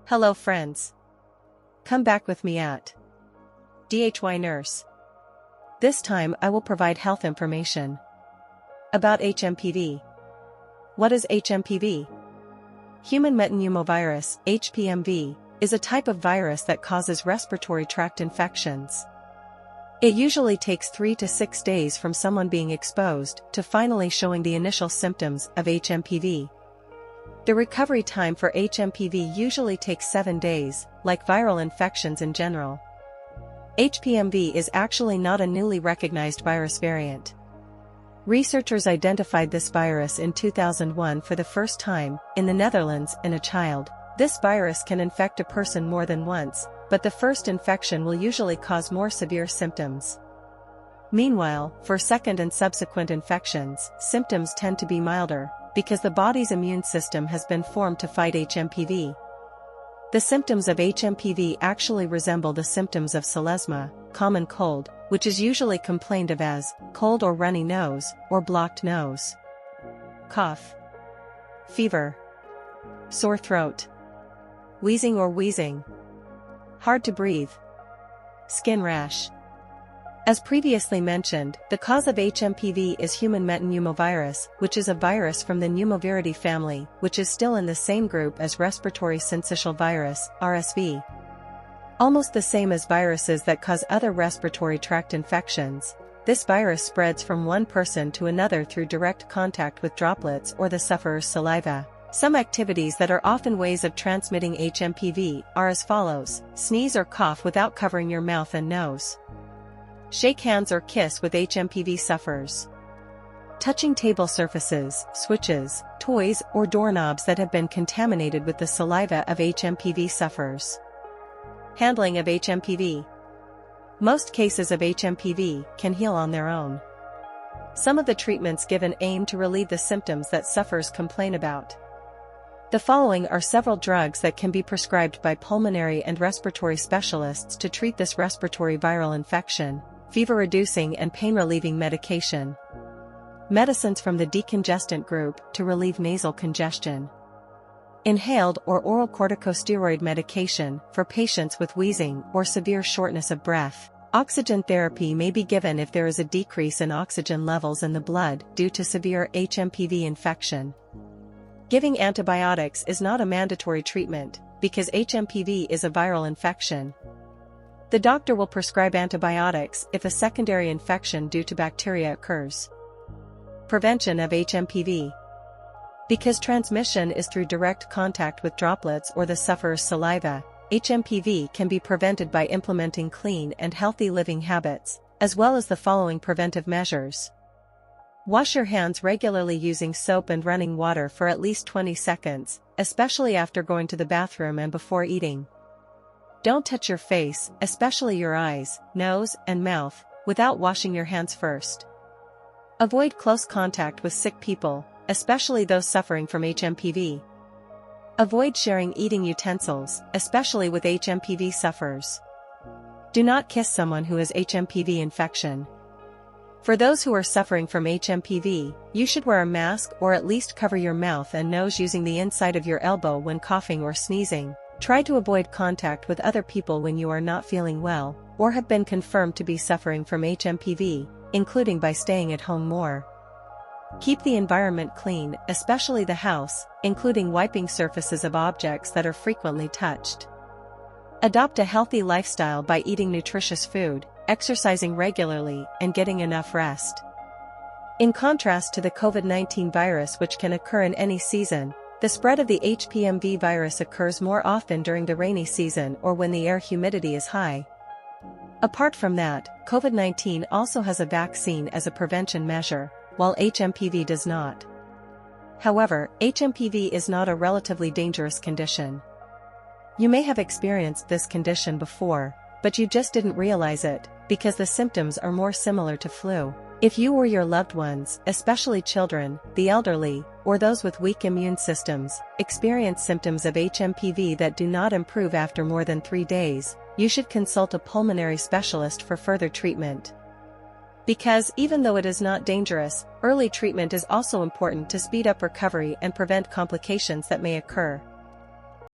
Hello friends. Come back with me at DHY Nurse. This time I will provide health information about HMPV. What is HMPV? Human metapneumovirus, HMPV, is a type of virus that causes respiratory tract infections. It usually takes 3 to 6 days from someone being exposed to finally showing the initial symptoms of HMPV. The recovery time for HMPV usually takes 7 days, like viral infections in general. HMPV is actually not a newly recognized virus variant. Researchers identified this virus in 2001 for the first time, in the Netherlands, in a child. This virus can infect a person more than once, but the first infection will usually cause more severe symptoms. Meanwhile, for second and subsequent infections, symptoms tend to be milder, because the body's immune system has been formed to fight HMPV. The symptoms of HMPV actually resemble the symptoms of selesma, common cold, which is usually complained of as cold or runny nose, or blocked nose, cough, fever, sore throat, wheezing or wheezing, hard to breathe, skin rash. As previously mentioned, the cause of HMPV is human metapneumovirus, which is a virus from the Pneumoviridae family, which is still in the same group as respiratory syncytial virus, RSV. Almost the same as viruses that cause other respiratory tract infections, this virus spreads from one person to another through direct contact with droplets or the sufferer's saliva. Some activities that are often ways of transmitting HMPV are as follows: sneeze or cough without covering your mouth and nose. Shake hands or kiss with HMPV sufferers. Touching table surfaces, switches, toys, or doorknobs that have been contaminated with the saliva of HMPV sufferers. Handling of HMPV. Most cases of HMPV can heal on their own. Some of the treatments given aim to relieve the symptoms that sufferers complain about. The following are several drugs that can be prescribed by pulmonary and respiratory specialists to treat this respiratory viral infection: fever-reducing and pain-relieving medication. Medicines from the decongestant group to relieve nasal congestion. Inhaled or oral corticosteroid medication for patients with wheezing or severe shortness of breath. Oxygen therapy may be given if there is a decrease in oxygen levels in the blood due to severe HMPV infection. Giving antibiotics is not a mandatory treatment, because HMPV is a viral infection. The doctor will prescribe antibiotics if a secondary infection due to bacteria occurs. Prevention of HMPV. Because transmission is through direct contact with droplets or the sufferer's saliva, HMPV can be prevented by implementing clean and healthy living habits, as well as the following preventive measures. Wash your hands regularly using soap and running water for at least 20 seconds, especially after going to the bathroom and before eating. Don't touch your face, especially your eyes, nose, and mouth, without washing your hands first. Avoid close contact with sick people, especially those suffering from HMPV. Avoid sharing eating utensils, especially with HMPV sufferers. Do not kiss someone who has HMPV infection. For those who are suffering from HMPV, you should wear a mask or at least cover your mouth and nose using the inside of your elbow when coughing or sneezing. Try to avoid contact with other people when you are not feeling well, or have been confirmed to be suffering from HMPV, including by staying at home more. Keep the environment clean, especially the house, including wiping surfaces of objects that are frequently touched. Adopt a healthy lifestyle by eating nutritious food, exercising regularly, and getting enough rest. In contrast to the COVID-19 virus, which can occur in any season, the spread of the HMPV virus occurs more often during the rainy season or when the air humidity is high. Apart from that, COVID-19 also has a vaccine as a prevention measure, while HMPV does not. However, HMPV is not a relatively dangerous condition. You may have experienced this condition before, but you just didn't realize it, because the symptoms are more similar to flu. If you or your loved ones, especially children, the elderly, or those with weak immune systems, experience symptoms of HMPV that do not improve after more than 3 days, you should consult a pulmonary specialist for further treatment. Because, even though it is not dangerous, early treatment is also important to speed up recovery and prevent complications that may occur.